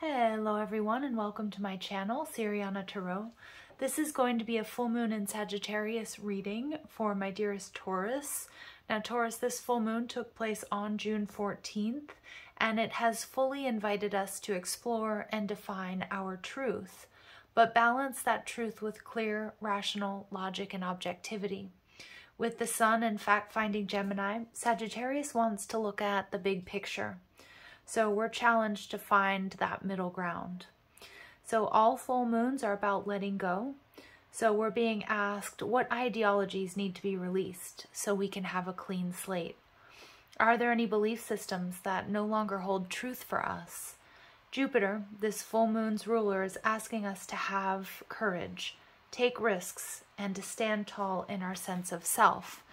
Hello everyone and welcome to my channel, Siriana Tarot. This is going to be a full moon in Sagittarius reading for my dearest Taurus. Now Taurus, this full moon took place on June 14th and it has fully invited us to explore and define our truth, but balance that truth with clear, rational logic and objectivity. With the Sun and fact-finding Gemini, Sagittarius wants to look at the big picture. So we're challenged to find that middle ground. So all full moons are about letting go. So we're being asked what ideologies need to be released so we can have a clean slate. Are there any belief systems that no longer hold truth for us? Jupiter, this full moon's ruler, is asking us to have courage, take risks, and to stand tall in our sense of self.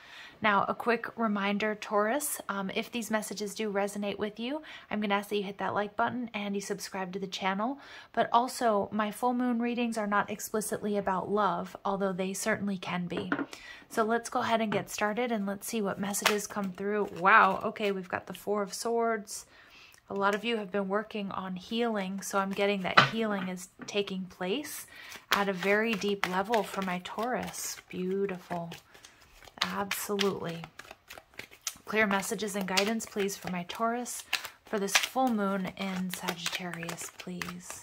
Now, a quick reminder, Taurus, if these messages do resonate with you, I'm going to ask that you hit that like button and you subscribe to the channel. But also, my full moon readings are not explicitly about love, although they certainly can be. So let's go ahead and get started and let's see what messages come through. Wow, okay, we've got the Four of Swords. A lot of you have been working on healing, so I'm getting that healing is taking place at a very deep level for my Taurus. Beautiful. Absolutely. Clear messages and guidance, please, for my Taurus for this full moon in Sagittarius, please.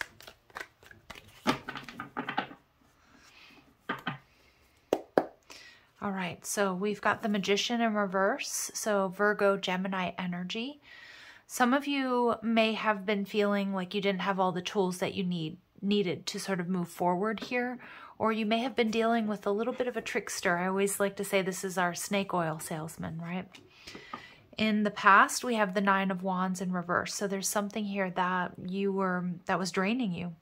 All right, so we've got the Magician in reverse, so Virgo, Gemini energy. Some of you may have been feeling like you didn't have all the tools that you needed to sort of move forward here, or you may have been dealing with a little bit of a trickster. I always like to say this is our snake oil salesman, right? In the past, we have the Nine of Wands in reverse. So there's something here that that was draining you.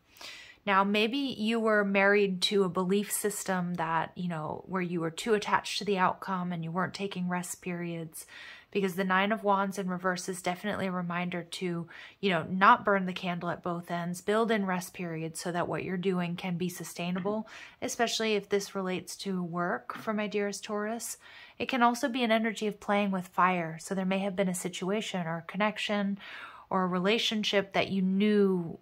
Now, maybe you were married to a belief system that, where you were too attached to the outcome and you weren't taking rest periods, because the Nine of Wands in reverse is definitely a reminder to, not burn the candle at both ends, build in rest periods so that what you're doing can be sustainable, especially if this relates to work for my dearest Taurus. It can also be an energy of playing with fire. So there may have been a situation or a connection or a relationship that you knew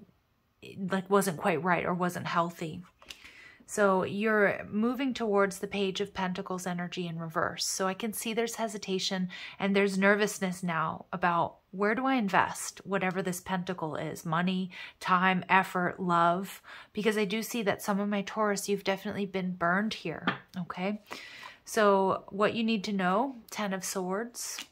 like wasn't quite right or wasn't healthy. So you're moving towards the Page of Pentacles energy in reverse. So I can see there's hesitation and there's nervousness now about where do I invest whatever this pentacle is, money, time, effort, love, because I do see that some of my Taurus, you've definitely been burned here, okay? So what you need to know, 10 of Swords,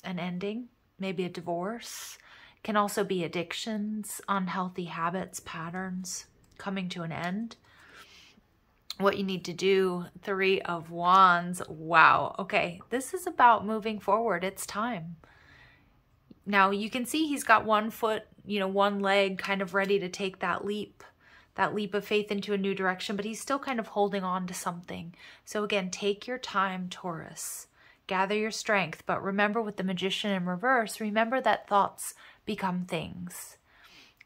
an ending, maybe a divorce, can also be addictions, unhealthy habits, patterns coming to an end. What you need to do, Three of Wands. Wow. Okay. This is about moving forward. It's time. Now you can see he's got one foot, one leg kind of ready to take that leap of faith into a new direction, but he's still kind of holding on to something. So again, take your time, Taurus. Gather your strength. But remember with the Magician in reverse, remember that thoughts become things.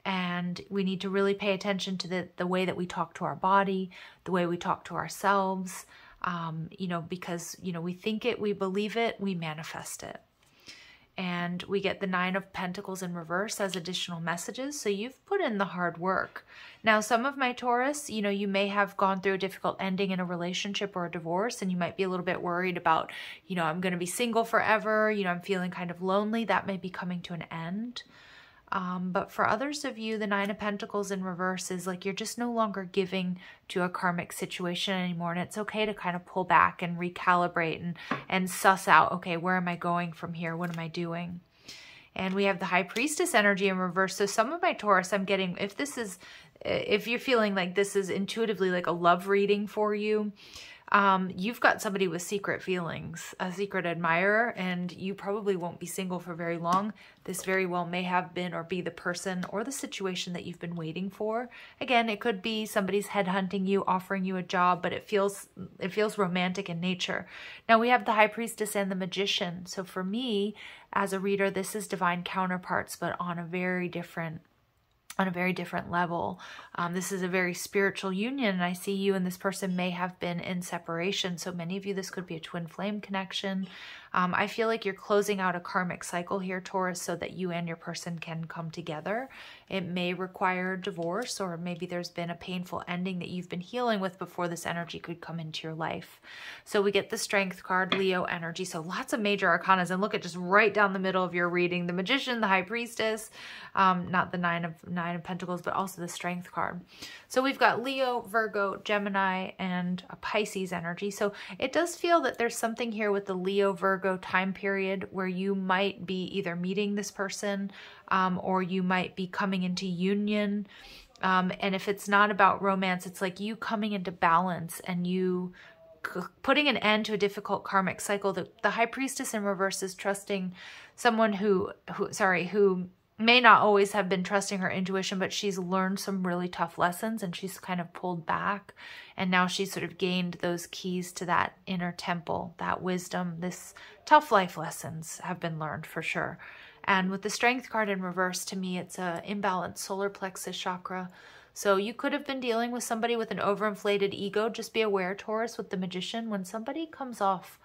And we need to really pay attention to the way that we talk to our body, the way we talk to ourselves, because, we think it, we believe it, we manifest it. And we get the Nine of Pentacles in reverse as additional messages. So you've put in the hard work. Now, some of my Taurus, you may have gone through a difficult ending in a relationship or a divorce, and you might be a little bit worried about, I'm going to be single forever. I'm feeling kind of lonely. That may be coming to an end. But for others of you, the Nine of Pentacles in reverse is like you're just no longer giving to a karmic situation anymore. And it's okay to kind of pull back and recalibrate and suss out, okay, where am I going from here? What am I doing? And we have the High Priestess energy in reverse. So some of my Taurus, I'm getting, if you're feeling like this is intuitively like a love reading for you, you've got somebody with secret feelings, a secret admirer, and you probably won't be single for very long. This very well may have been or be the person or the situation that you've been waiting for. Again, it could be somebody's headhunting you, offering you a job, but it feels romantic in nature. Now we have the High Priestess and the Magician. So for me, as a reader, this is divine counterparts, but on a very different level. This is a very spiritual union, and I see you and this person may have been in separation. So many of you, this could be a twin flame connection. I feel like you're closing out a karmic cycle here, Taurus, so that you and your person can come together. It may require divorce, or maybe there's been a painful ending that you've been healing with before this energy could come into your life. So we get the Strength card, Leo energy. So lots of major arcanas, and look at just right down the middle of your reading, the Magician, the High Priestess, not the Nine of Pentacles, but also the Strength card. So we've got Leo, Virgo, Gemini, and a Pisces energy. So it does feel that there's something here with the Leo, Virgo time period where you might be either meeting this person or you might be coming into union. And if it's not about romance, it's like you coming into balance and you putting an end to a difficult karmic cycle. The High Priestess in reverse is trusting someone who may not always have been trusting her intuition, but she's learned some really tough lessons and she's kind of pulled back. And now she's sort of gained those keys to that inner temple, that wisdom. This tough life lessons have been learned for sure. And with the Strength card in reverse, to me, it's a imbalanced solar plexus chakra. So you could have been dealing with somebody with an overinflated ego. Just be aware, Taurus, with the Magician, when somebody comes off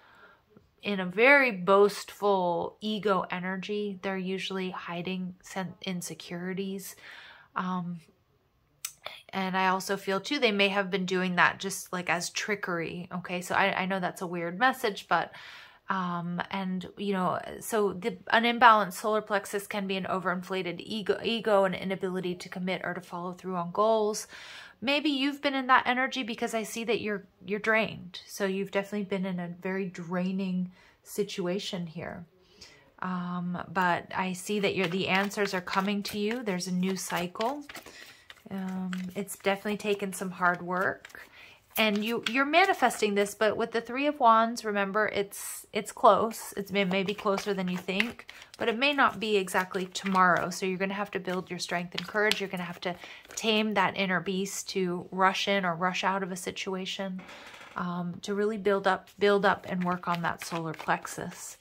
in a very boastful ego energy, they're usually hiding insecurities. And I also feel too, they may have been doing that just like as trickery. Okay. So I know that's a weird message, but, and you know, so an imbalanced solar plexus can be an overinflated ego, an inability to commit or to follow through on goals. Maybe you've been in that energy because I see that you're drained. So you've definitely been in a very draining situation here. But I see that the answers are coming to you. There's a new cycle. It's definitely taken some hard work. And you're manifesting this, but with the Three of Wands, remember, it's close. It may be closer than you think, but it may not be exactly tomorrow. So you're going to have to build your strength and courage. You're going to have to tame that inner beast to rush in or rush out of a situation, to really build up and work on that solar plexus.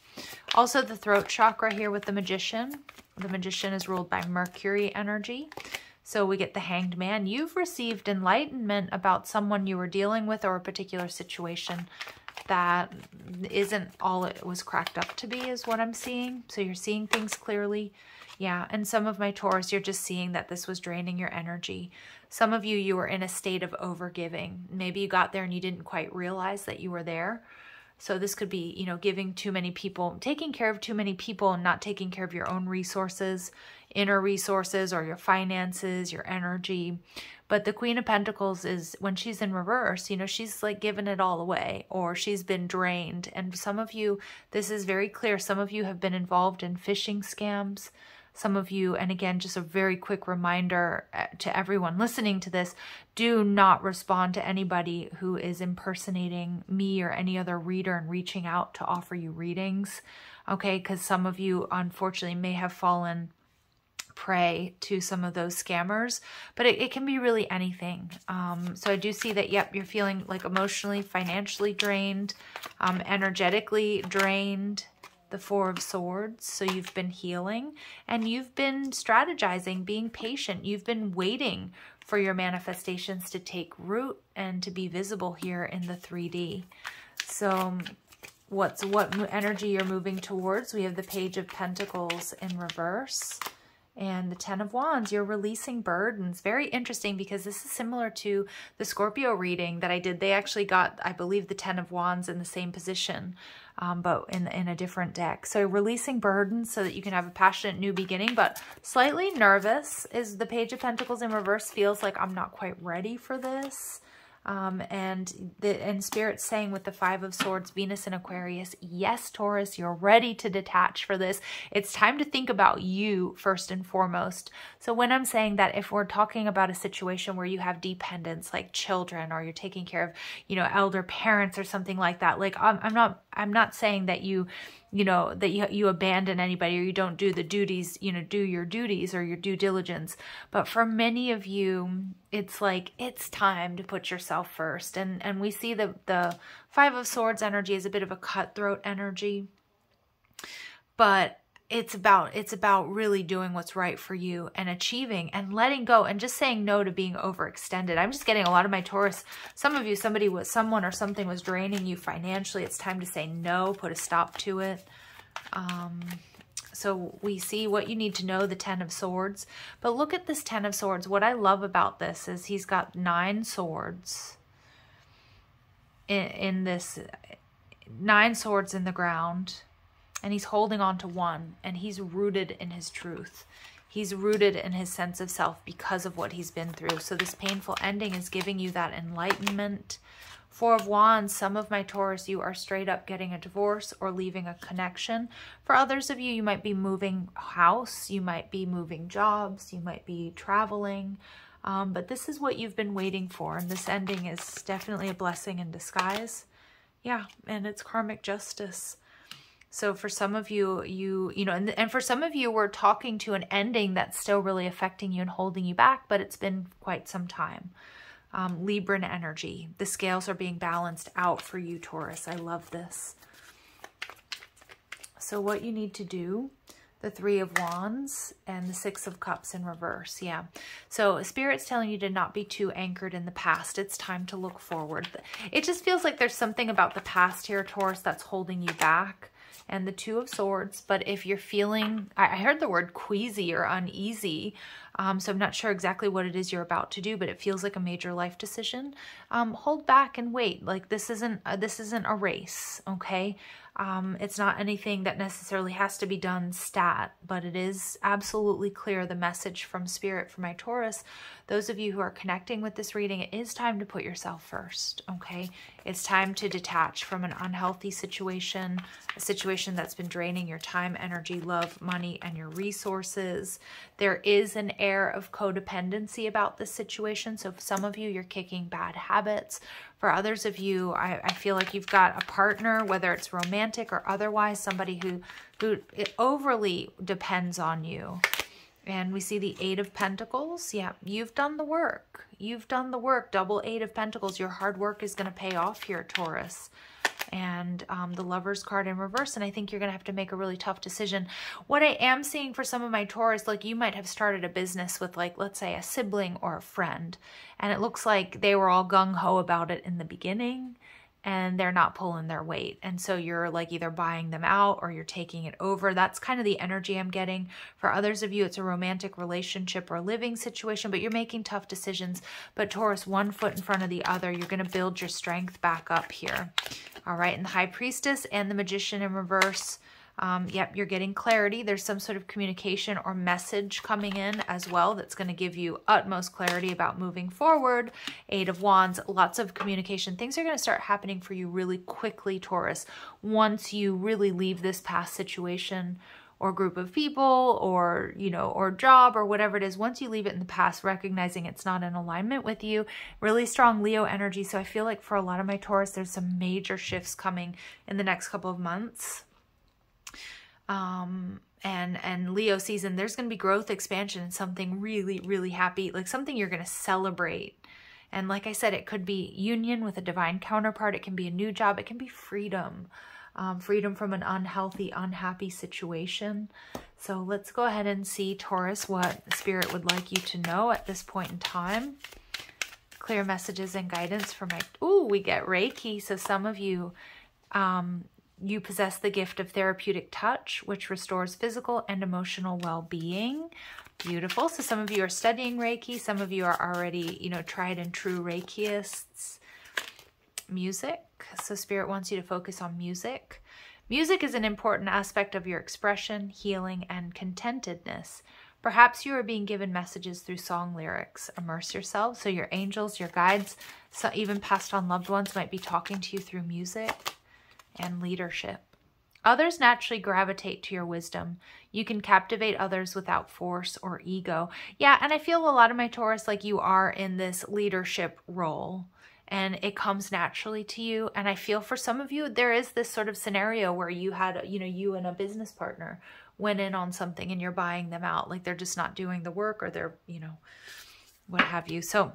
Also, the throat chakra here with the Magician. The Magician is ruled by Mercury energy. So we get the Hanged Man. You've received enlightenment about someone you were dealing with or a particular situation that isn't all it was cracked up to be, is what I'm seeing. So you're seeing things clearly. Yeah, and some of my Taurus, you're just seeing that this was draining your energy. Some of you were in a state of overgiving. Maybe you got there and you didn't quite realize that you were there. So this could be, you know, giving too many people, taking care of too many people and not taking care of your own resources, inner resources, or your finances, your energy. But the Queen of Pentacles is, when she's in reverse, you know, she's like giving it all away, or she's been drained. And some of you, this is very clear, some of you have been involved in phishing scams. Some of you, and again, just a very quick reminder to everyone listening to this, do not respond to anybody who is impersonating me or any other reader and reaching out to offer you readings, okay? Because some of you, unfortunately, may have fallen prey to some of those scammers, but it can be really anything. So I do see that, yep, you're feeling like emotionally, financially drained, energetically drained. The Four of Swords. So you've been healing and you've been strategizing, being patient. You've been waiting for your manifestations to take root and to be visible here in the 3D. So what energy you're moving towards? We have the Page of Pentacles in reverse and the Ten of Wands. You're releasing burdens. Very interesting, because this is similar to the Scorpio reading that I did. They actually got, I believe, the Ten of Wands in the same position, but in a different deck. So releasing burdens so that you can have a passionate new beginning, but slightly nervous. Is the Page of Pentacles in reverse feels like I'm not quite ready for this. And Spirit's saying with the Five of Swords, Venus in Aquarius, yes, Taurus, you're ready to detach for this. It's time to think about you first and foremost. So when I'm saying that, if we're talking about a situation where you have dependents like children, or you're taking care of, you know, elder parents or something like that, like I'm not saying that you abandon anybody or you don't do the duties, you know, do your duties or your due diligence. But for many of you, it's like, it's time to put yourself first. And we see the Five of Swords energy is a bit of a cutthroat energy. But it's about really doing what's right for you and achieving and letting go and just saying no to being overextended. I'm just getting a lot of my Taurus. Some of you, someone or something was draining you financially. It's time to say no, put a stop to it. So we see what you need to know, the 10 of Swords. But look at this 10 of Swords. What I love about this is he's got 9 swords in this, 9 swords in the ground. And he's holding on to one, and he's rooted in his truth. He's rooted in his sense of self because of what he's been through. So this painful ending is giving you that enlightenment. 4 of Wands, some of my Taurus, you are straight up getting a divorce or leaving a connection. For others of you, you might be moving house, you might be moving jobs, you might be traveling. But this is what you've been waiting for, and this ending is definitely a blessing in disguise. Yeah, and it's karmic justice. So for some of you, and for some of you, we're talking to an ending that's still really affecting you and holding you back, but it's been quite some time. Libran energy. The scales are being balanced out for you, Taurus. I love this. So what you need to do, the 3 of Wands and the 6 of Cups in reverse. Yeah. So Spirit's telling you to not be too anchored in the past. It's time to look forward. It just feels like there's something about the past here, Taurus, that's holding you back. And the 2 of Swords. But if you're feeling, I heard the word queasy or uneasy, so I'm not sure exactly what it is you're about to do, but it feels like a major life decision. Hold back and wait. Like this isn't a race, okay? It's not anything that necessarily has to be done stat, but it is absolutely clear, the message from Spirit for my Taurus. Those of you who are connecting with this reading, it is time to put yourself first, okay? It's time to detach from an unhealthy situation, a situation that's been draining your time, energy, love, money, and your resources. There is an air of codependency about this situation. So for some of you, you're kicking bad habits. For others of you, I feel like you've got a partner, whether it's romantic or otherwise, somebody who it overly depends on you. And we see the 8 of Pentacles. Yeah, you've done the work. You've done the work. Double 8 of Pentacles. Your hard work is going to pay off here, Taurus. And the Lover's card in reverse. And I think you're going to have to make a really tough decision. What I am seeing for some of my Taurus, like you might have started a business with, like, let's say a sibling or a friend. And it looks like they were all gung-ho about it in the beginning. And they're not pulling their weight. And so you're like either buying them out or you're taking it over. That's kind of the energy I'm getting. For others of you, it's a romantic relationship or living situation, but you're making tough decisions. But Taurus, one foot in front of the other, you're going to build your strength back up here. All right. And the High Priestess and the Magician in reverse. Yep, you're getting clarity. There's some sort of communication or message coming in as well that's going to give you utmost clarity about moving forward. 8 of Wands, lots of communication. Things are going to start happening for you really quickly, Taurus, once you really leave this past situation or group of people or, or job or whatever it is. Once you leave it in the past, recognizing it's not in alignment with you, really strong Leo energy. So I feel like for a lot of my Taurus, there's some major shifts coming in the next couple of months. And Leo season, there's going to be growth, expansion, and something really, really happy, like something you're going to celebrate. And like I said, it could be union with a divine counterpart. It can be a new job. It can be freedom, freedom from an unhealthy, unhappy situation. So let's go ahead and see, Taurus, what Spirit would like you to know at this point in time. Clear messages and guidance for my, we get Reiki. So some of you, you possess the gift of therapeutic touch, which restores physical and emotional well-being. Beautiful. So some of you are studying Reiki. Some of you are already, tried and true Reikeists. Music. So Spirit wants you to focus on music. Music is an important aspect of your expression, healing, and contentedness. Perhaps you are being given messages through song lyrics. Immerse yourself. So your angels, your guides, so even passed on loved ones might be talking to you through music. And leadership. Others naturally gravitate to your wisdom. You can captivate others without force or ego. Yeah, and I feel a lot of my Taurus, like you are in this leadership role and it comes naturally to you. And I feel for some of you, there is this sort of scenario where you had, you and a business partner went in on something and you're buying them out. Like they're just not doing the work or they're, what have you. So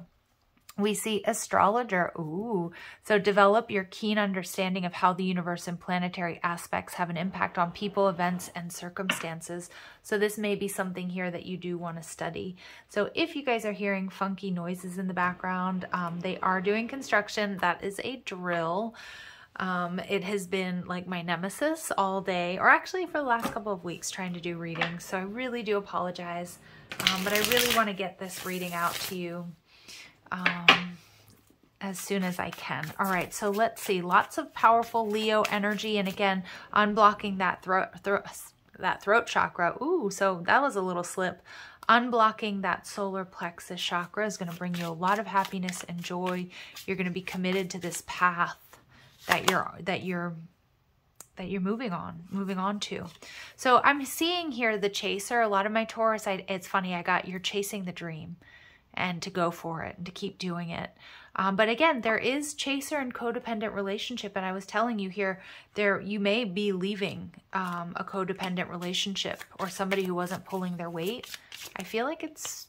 We see astrologer. Ooh, so develop your keen understanding of how the universe and planetary aspects have an impact on people, events, and circumstances. So this may be something here that you do want to study. So if you guys are hearing funky noises in the background, they are doing construction. That is a drill. It has been like my nemesis all day, or actually for the last couple of weeks, trying to do readings. So I really do apologize, but I really want to get this reading out to you as soon as I can. All right, so let's see. Lots of powerful Leo energy, and again, unblocking that throat chakra. Ooh, so that was a little slip. Unblocking that solar plexus chakra is going to bring you a lot of happiness and joy. You're going to be committed to this path that you're moving on to. So I'm seeing here the chaser. A lot of my Taurus, it's funny, I got you're chasing the dream, and to go for it and to keep doing it. But again, there is chaser and codependent relationship. And I was telling you here, you may be leaving a codependent relationship or somebody who wasn't pulling their weight. I feel like it's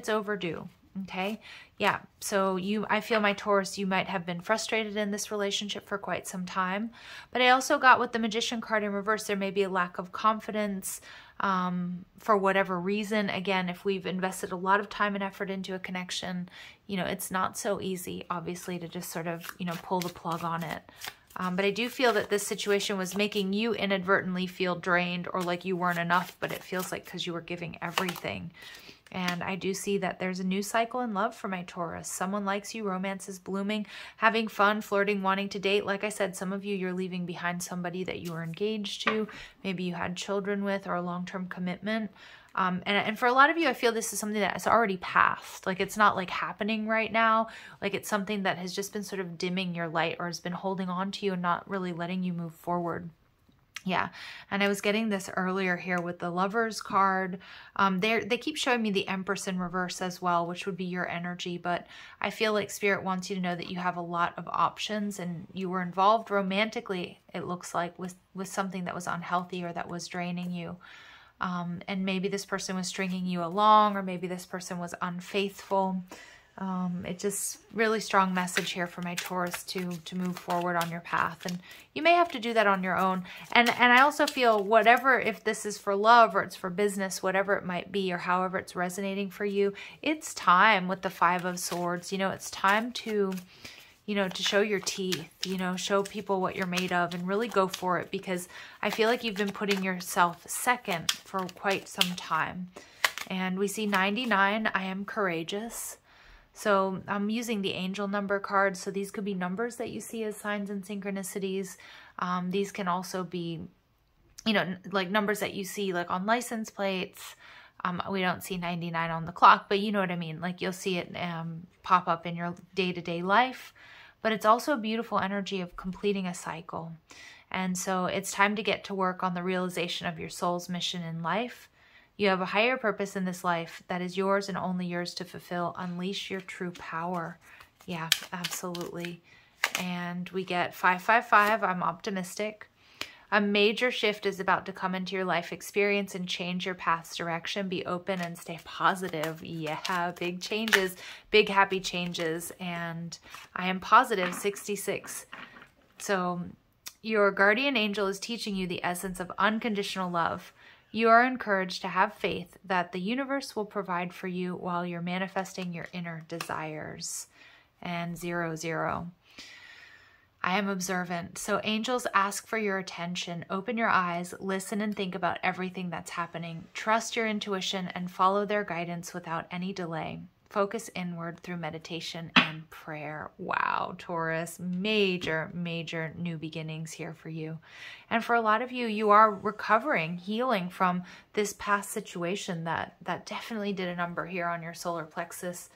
overdue. Okay. Yeah. So I feel my Taurus, you might have been frustrated in this relationship for quite some time, but I also got with the Magician card in reverse, there may be a lack of confidence, for whatever reason. Again, if we've invested a lot of time and effort into a connection, you know, it's not so easy, obviously, to just sort of, you know, pull the plug on it. But I do feel that this situation was making you inadvertently feel drained or like you weren't enough, but it feels like because you were giving everything. And I do see that there's a new cycle in love for my Taurus. Someone likes you, romance is blooming, having fun, flirting, wanting to date. Like I said, some of you, you're leaving behind somebody that you were engaged to, maybe you had children with, or a long-term commitment. And for a lot of you, I feel this is something that has already passed. Like it's not like happening right now. Like it's something that has just been sort of dimming your light or has been holding on to you and not really letting you move forward. Yeah, and I was getting this earlier here with the Lovers card. They keep showing me the Empress in reverse as well, which would be your energy. But I feel like Spirit wants you to know that you have a lot of options, and you were involved romantically, it looks like, with something that was unhealthy or that was draining you. And maybe this person was stringing you along, or maybe this person was unfaithful. It's just really strong message here for my Taurus to move forward on your path. And you may have to do that on your own. And I also feel whatever, if this is for love or it's for business, whatever it might be, or however it's resonating for you, it's time with the Five of Swords. You know, it's time to, you know, to show your teeth, you know, show people what you're made of and really go for it, because I feel like you've been putting yourself second for quite some time. And we see 99, I am courageous. So I'm using the angel number card. So these could be numbers that you see as signs and synchronicities. These can also be, you know, like numbers that you see like on license plates. We don't see 99 on the clock, but you know what I mean? Like you'll see it pop up in your day-to-day life. But it's also a beautiful energy of completing a cycle. And so it's time to get to work on the realization of your soul's mission in life. You have a higher purpose in this life that is yours and only yours to fulfill. Unleash your true power. Yeah, absolutely. And we get 555. I'm optimistic. A major shift is about to come into your life experience and change your path's direction. Be open and stay positive. Yeah, big changes, big happy changes. And I am positive, 66. So your guardian angel is teaching you the essence of unconditional love. You are encouraged to have faith that the universe will provide for you while you're manifesting your inner desires. And 00. I am observant. So angels ask for your attention. Open your eyes, listen and think about everything that's happening. Trust your intuition and follow their guidance without any delay. Focus inward through meditation and prayer. Wow, Taurus, major, major new beginnings here for you. And for a lot of you, you are recovering, healing from this past situation that definitely did a number here on your solar plexus,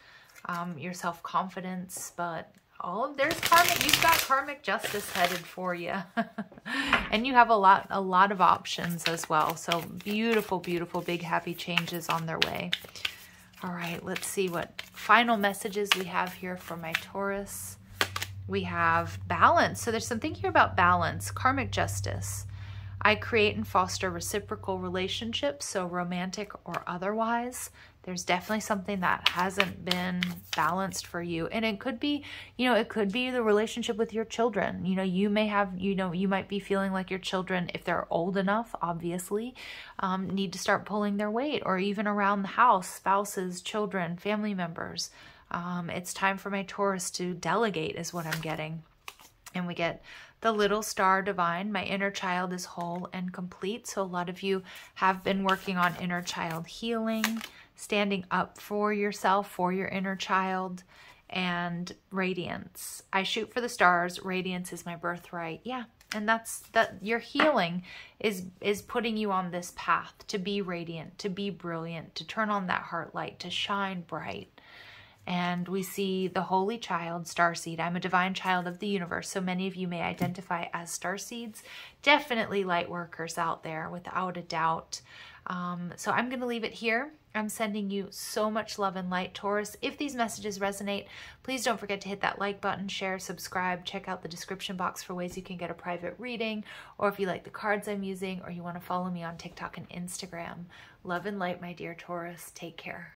your self-confidence, but there's karmic, you've got karmic justice headed for you. And you have a lot of options as well. So beautiful, beautiful, big happy changes on their way. All right, let's see what final messages we have here for my Taurus. We have balance. So there's something here about balance, karmic justice. I create and foster reciprocal relationships, so romantic or otherwise. There's definitely something that hasn't been balanced for you. And it could be, you know, it could be the relationship with your children. You know, you may have, you know, you might be feeling like your children, if they're old enough, obviously, need to start pulling their weight, or even around the house, spouses, children, family members. It's time for my Taurus to delegate is what I'm getting. And we get the little star divine. My inner child is whole and complete. So a lot of you have been working on inner child healing, standing up for yourself, for your inner child, and radiance. I shoot for the stars. Radiance is my birthright. Yeah. And that's your healing is putting you on this path to be radiant, to be brilliant, to turn on that heart light, to shine bright. And we see the Holy Child, Starseed. I'm a divine child of the universe, so many of you may identify as starseeds. Definitely light workers out there, without a doubt. So I'm going to leave it here. I'm sending you so much love and light, Taurus. If these messages resonate, please don't forget to hit that like button, share, subscribe. Check out the description box for ways you can get a private reading, or if you like the cards I'm using, or you want to follow me on TikTok and Instagram. Love and light, my dear Taurus. Take care.